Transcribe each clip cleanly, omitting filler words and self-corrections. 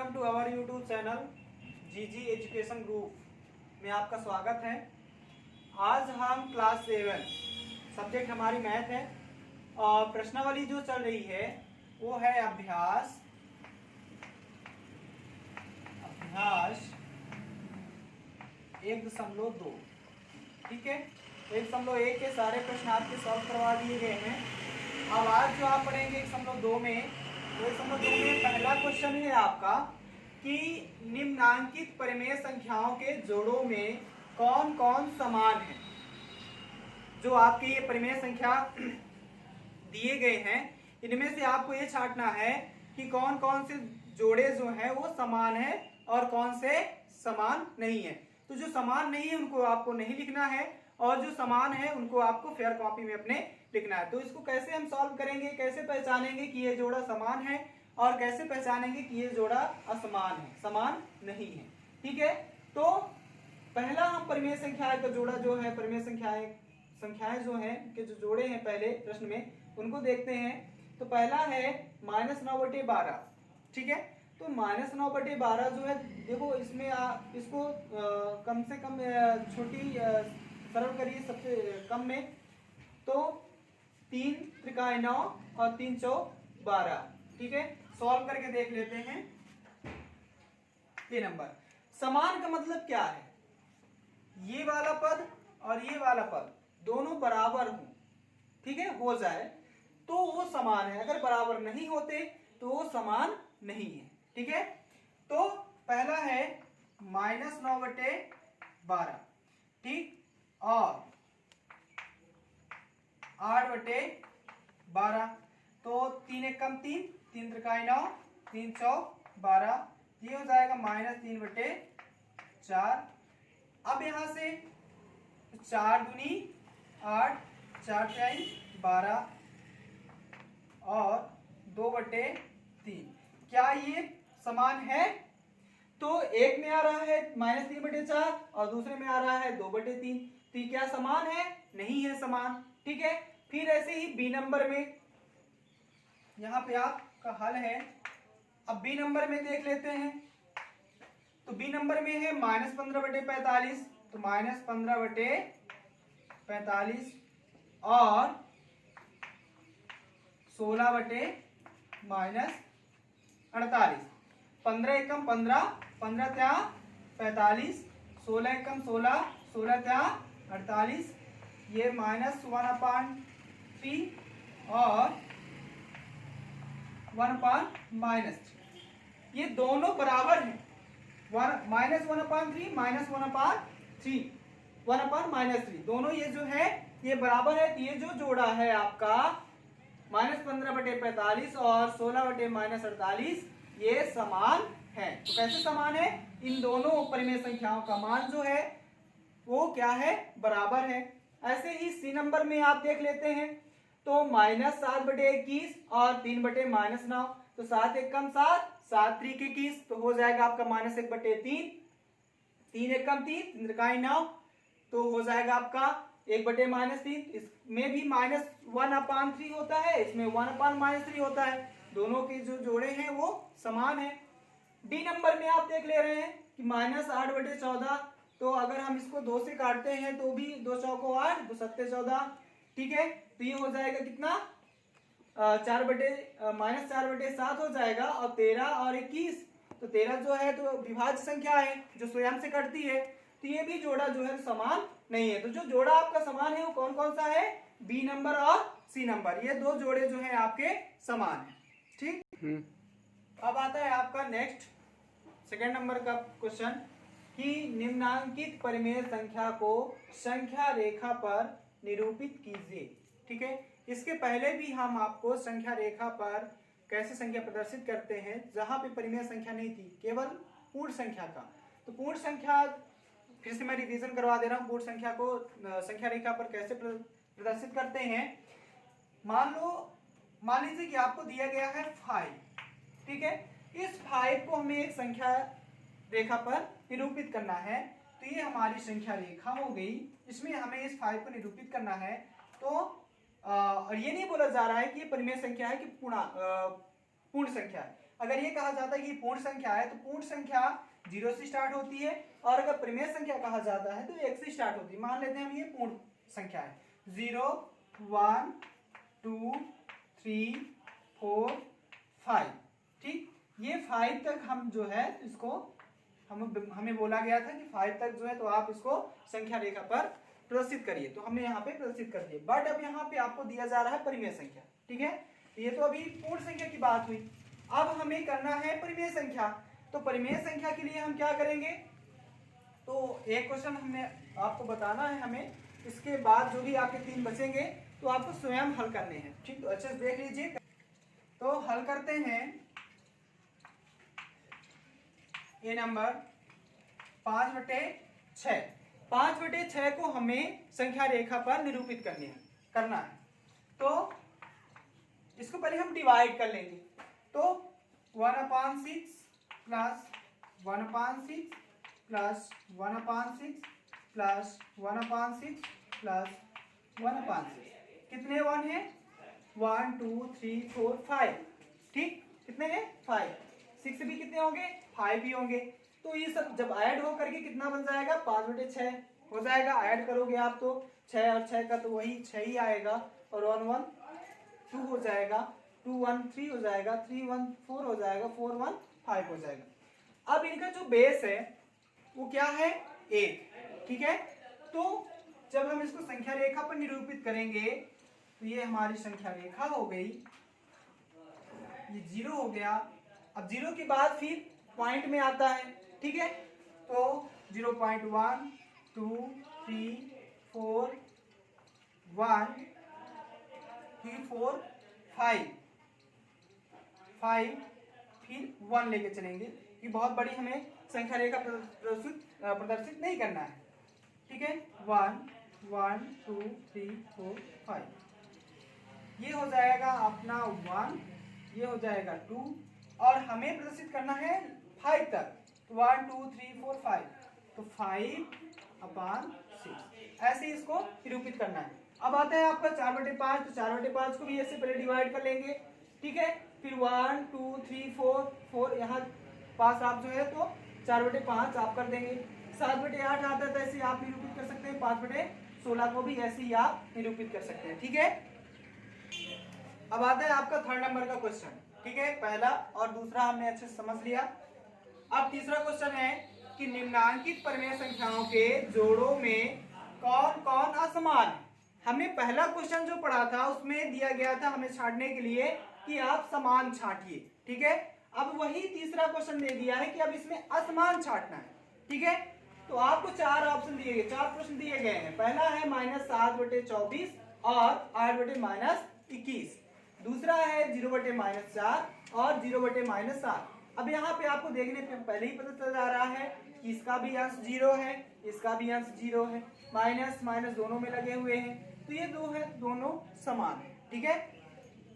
Welcome to our YouTube channel GG education group में आपका स्वागत है। आज हम क्लास 7 सब्जेक्ट हमारी मैथ है और प्रश्नावली जो चल रही है वो है अभ्यास 1.2। ठीक है, 1.1 के सारे प्रश्न आपके सॉल्व करवा दिए गए हैं। अब आज जो आप पढ़ेंगे 1.2 में, तो 1.2 में पहला क्वेश्चन है आपका कि निम्नांकित परिमेय संख्याओं के जोड़ों में कौन कौन समान है। जो आपके ये परिमेय संख्या दिए गए हैं इनमें से आपको ये छांटना है कि कौन कौन से जोड़े जो हैं वो समान है और कौन से समान नहीं है। तो जो समान नहीं है उनको आपको नहीं लिखना है और जो समान है उनको आपको फेयर कॉपी में अपने लिखना है। तो इसको कैसे हम सॉल्व करेंगे, कैसे पहचानेंगे कि ये जोड़ा समान है और कैसे पहचानेंगे कि ये जोड़ा असमान है, समान नहीं है। ठीक है, तो पहला हम परिमेय संख्याएं का जोड़ा जो है, परिमेय संख्याएं जो हैं के जो जोड़े हैं पहले प्रश्न में उनको देखते हैं। तो पहला है -9/12। ठीक है, तो -9/12 जो है, देखो इसमें इसको कम से कम छोटी सरल करिए सबसे कम में। तो 3 त्रिकाय 9 और 3 चौक 12। ठीक है, सॉल्व करके देख लेते हैं। ये नंबर समान का मतलब क्या है, ये वाला पद और ये वाला पद दोनों बराबर हो, ठीक है, हो जाए तो वो समान है। अगर बराबर नहीं होते तो वो समान नहीं है। ठीक है, तो पहला है -9/12, ठीक, और 8/12। तो 3 1 कम 3, 3 त्रिकाय 9, 3 चौक 12, ये हो जाएगा -3/4। अब यहां से 4 दूनी 8, 4 तिहाई 12 और 2/3। क्या ये समान है? तो एक में आ रहा है -3/4 और दूसरे में आ रहा है 2/3। तो ये क्या समान है? नहीं है समान। ठीक है, फिर ऐसे ही बी नंबर में, यहां पे आपका हल है। अब बी नंबर में देख लेते हैं। तो बी नंबर में है -15/45, तो -15/45 और 16/-48। 15 एकम 15, 15 त्या 45, 16 एकम 16, 16 त्या 48। ये -1/3 और 1/-3, ये दोनों बराबर हैं। -1/3 -1/3, 1/-3 दोनों ये जो है ये बराबर है। तो ये जो जोड़ा है आपका -15/45 और 16/-48 ये समान है। तो कैसे समान है? इन दोनों परिमेय संख्याओं का मान जो है वो क्या है? बराबर है। ऐसे ही सी नंबर में आप देख लेते हैं। तो -7/21 और 3/-9। तो 7 एकम 7, 7 3 21, तो हो जाएगा आपका -1/3। 3 एकम 3, 3 त्रिकाय 9, तो हो जाएगा आपका 1/-3। इसमें भी -1/3 होता है, इसमें 1/-3 होता है। दोनों के जो जोड़े हैं वो समान है। डी नंबर में आप देख ले रहे हैं कि -8/14। तो अगर हम इसको 2 से काटते हैं तो भी 2 चौको 8, 2 सत्ते 14। ठीक है, तो ये हो जाएगा कितना? -4/7 हो जाएगा। और 13 और 21, तो 13 जो है तो विभाज्य संख्या है जो स्वयं से कटती है। तो ये भी जोड़ा जो है समान नहीं है। तो जो जोड़ा आपका समान है वो कौन कौन सा है? बी नंबर और सी नंबर, ये दो जोड़े जो हैं आपके समान है। ठीक, अब आता है आपका नेक्स्ट सेकंड नंबर का क्वेश्चन कि निम्नांकित परिमेय संख्या को संख्या रेखा पर निरूपित कीजिए। ठीक है, इसके पहले भी हम आपको संख्या रेखा पर कैसे संख्या प्रदर्शित करते हैं, जहां पे परिमेय संख्या नहीं थी, केवल पूर्ण संख्या का। तो पूर्ण संख्या फिर से मैं रिवीजन करवा दे रहा हूं। पूर्ण संख्या को संख्या रेखा पर कैसे प्रदर्शित करते हैं। मान लीजिए कि आपको दिया गया है 5। ठीक है, इस 5 को हमें एक संख्या रेखा पर निरूपित करना है। तो ये हमारी संख्या रेखा हो गई, इसमें हमें इस 5 को निरूपित करना है। तो और ये नहीं बोला जा रहा है कि ये परिमेय संख्या है कि पूर्ण संख्या है, अगर ये कहा जाता है कि पूर्ण संख्या है तो पूर्ण संख्या 0 से स्टार्ट होती है, और अगर परिमेय संख्या कहा जाता है तो 1 से स्टार्ट होती है। मान लेते हैं हम ये पूर्ण संख्या है, 0 1 2 3 4 5, ठीक। ये 5 तक हम जो है इसको हमें बोला गया था कि 5 तक जो है तो आप इसको संख्या रेखा पर प्रदर्शित करिए, तो हमने यहाँ पे प्रदर्शित कर दिए। बट अब यहाँ पे आपको दिया जा रहा है परिमेय संख्या, ठीक है। ये तो अभी पूर्ण संख्या की बात हुई, अब हमें करना है परिमेय संख्या। तो परिमेय संख्या के लिए हम क्या करेंगे, तो एक क्वेश्चन हमने आपको बताना है हमें, इसके बाद जो भी आपके 3 बचेंगे तो आपको स्वयं हल करने हैं, ठीक। तो अच्छे से देख लीजिए, तो हल करते हैं। ये नंबर 5/6, 5/6 को हमें संख्या रेखा पर निरूपित करना है। तो इसको पहले हम डिवाइड कर लेंगे, तो 1/6 प्लस 1/6 प्लस 1/6 प्लस 1/6 प्लस 1/6, कितने 1 है, 1 2 3 4 5, ठीक। कितने हैं 5, 6 भी कितने होंगे 5 ही होंगे। तो ये सब जब ऐड हो करके कितना बन जाएगा, 5/6 हो जाएगा। ऐड करोगे आप तो 6 और 6 का तो वही 6 ही आएगा, और 1 1 2 हो जाएगा, 2 1 3 हो जाएगा, 3 1 4 हो जाएगा, 4 1 5 हो जाएगा। अब इनका जो बेस है वो क्या है, 1, ठीक है। तो जब हम इसको संख्या रेखा पर निरूपित करेंगे तो ये हमारी संख्या रेखा हो गई, ये 0 हो गया। अब 0 के बाद फिर पॉइंट में आता है, ठीक है। तो 0.1 2 3 4 1 फिर 4 5 फिर 1 लेके चलेंगे, कि बहुत बड़ी हमें संख्या रेखा प्रदर्शित नहीं करना है, ठीक है। 1 1 2 3 4 5, ये हो जाएगा अपना 1, ये हो जाएगा 2, और हमें प्रदर्शित करना है 5 तक, तो 1 2 3 4 5, तो 5/6 ऐसे इसको निरूपित करना है। अब आता है आपका 4/5, तो 4/5 को भी ऐसे पहले डिवाइड कर लेंगे, ठीक है। फिर 1 2 3 4 यहाँ पास आप जो है तो 4/5 आप कर देंगे। 7/8 आता है तो ऐसे आप निरूपित कर सकते हैं, 5/16 को भी ऐसे ही आप निरूपित कर सकते हैं, ठीक है। अब आता है आपका 3rd नंबर का क्वेश्चन, ठीक है। पहला और दूसरा हमने अच्छे से समझ लिया। अब तीसरा क्वेश्चन है कि निम्नांकित परिमेय संख्याओं के जोड़ों में कौन कौन असमान है। हमने पहला क्वेश्चन जो पढ़ा था उसमें दिया गया था हमें छांटने के लिए कि आप समान छांटिए, ठीक है। अब वही तीसरा क्वेश्चन दे दिया है कि अब इसमें असमान छांटना है, ठीक है। तो आपको 4 ऑप्शन दिए गए, 4 प्रश्न दिए गए हैं। पहला है -7/24 और 8/-21, दूसरा है 0/-4 और 0/-7। अब यहाँ पे आपको देखने पे पहले ही पता चल जा रहा है कि इसका भी अंश 0 है, इसका भी अंश 0 है, माइनस माइनस दोनों में लगे हुए हैं, तो ये दो है दोनों समान है, ठीक है।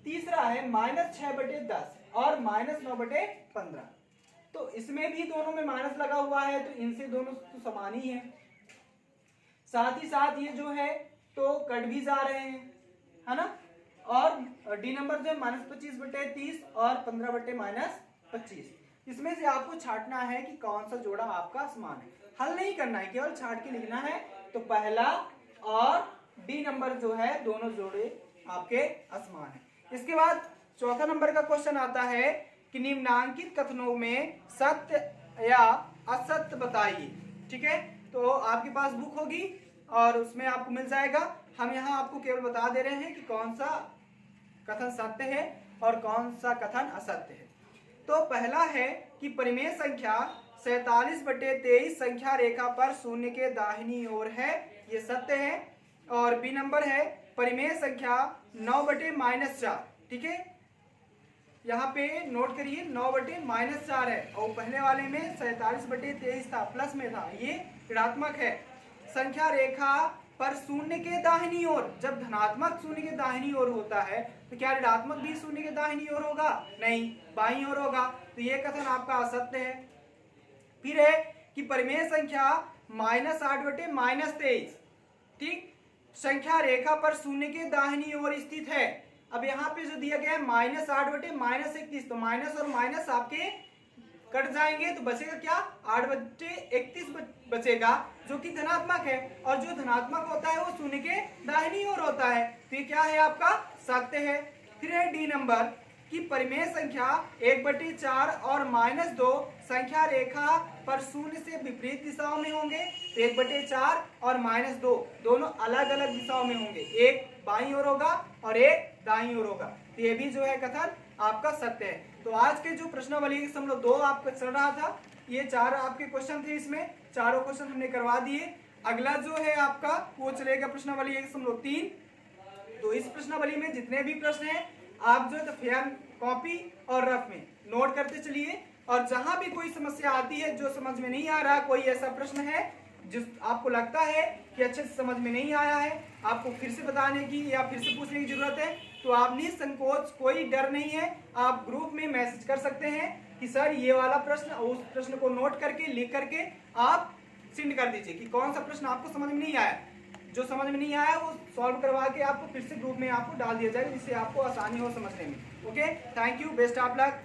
तीसरा है -6/10 और -9/15, तो इसमें भी दोनों में माइनस लगा हुआ है, तो इनसे दोनों तो समान ही है। साथ ही साथ ये जो है तो कट भी जा रहे हैं, है ना। और डी नंबर जो है -25/30 और 15/-25, इसमें से आपको छांटना है कि कौन सा जोड़ा आपका समान है। हल नहीं करना है, केवल छांट के लिखना है। तो पहला और डी नंबर जो है दोनों जोड़े आपके असमान है। इसके बाद चौथा नंबर का क्वेश्चन आता है कि निम्नांकित कथनों में सत्य या असत्य बताइए, ठीक है। तो आपके पास बुक होगी और उसमें आपको मिल जाएगा। हम यहाँ आपको केवल बता दे रहे हैं कि कौन सा कथन सत्य है और कौन सा कथन असत्य है। तो पहला है कि परिमेय संख्या 47/23 संख्या रेखा पर शून्य के दाहिनी ओर है, ये सत्य है। और बी नंबर है परिमेय संख्या 9/-4, ठीक है। यहाँ पे नोट करिए 9/-4 है, और पहले वाले में 47/23 था, प्लस में था, ये ऋणात्मक है। संख्या रेखा पर शून्य के दाहिनी ओर, जब धनात्मक शून्य के दाहिनी ओर होता है तो क्या ऋणात्मक भी शून्य के दाहिनी ओर होगा, नहीं, बाईं ओर होगा, तो ये कथन आपका असत्य है। फिर है कि परिमेय संख्या -8/-23, ठीक, संख्या रेखा पर शून्य के दाहिनी ओर स्थित है, अब यहाँ पे जो दिया गया है -8/-31, तो माइनस और माइनस आपके कट जाएंगे तो बचेगा क्या, 8/31 बचेगा जो कि धनात्मक है, और जो धनात्मक होता है वो शून्य के दाहिनी ओर होता है, तो ये क्या है आपका सत्य है। फिर है डी नंबर कि परिमेय संख्या 1/4 और -2 संख्या रेखा पर शून्य से विपरीत दिशाओं में होंगे, तो 1/4 और -2 दोनों अलग अलग दिशाओं में होंगे, एक बाईं ओर होगा और एक दाईं ओर होगा, तो ये भी जो है कथन आपका सत्य है। तो आज के जो प्रश्नावली 1.2 आपका चल रहा था, ये 4 आपके क्वेश्चन थे, इसमें चारों क्वेश्चन हमने करवा दिए। अगला जो है आपका वो चलेगा प्रश्नावली 1.3। तो इस प्रश्नावली में जितने भी प्रश्न हैं आप जो फेयर कॉपी और रफ में नोट करते चलिए, और जहां भी कोई समस्या आती है जो समझ में नहीं आ रहा, कोई ऐसा प्रश्न है जिस आपको लगता है कि अच्छे से समझ में नहीं आया है, आपको फिर से बताने की या फिर से पूछने की जरूरत है, तो आप निसंकोच, कोई डर नहीं है, आप ग्रुप में मैसेज कर सकते हैं कि सर ये वाला प्रश्न, उस प्रश्न को नोट करके लिख करके आप सेंड कर दीजिए कि कौन सा प्रश्न आपको समझ में नहीं आया। जो समझ में नहीं आया वो सॉल्व करवा के आपको फिर से ग्रुप में आपको डाल दिया जाएगा, जिससे आपको आसानी हो समझने में। Okay, thank you, best of luck.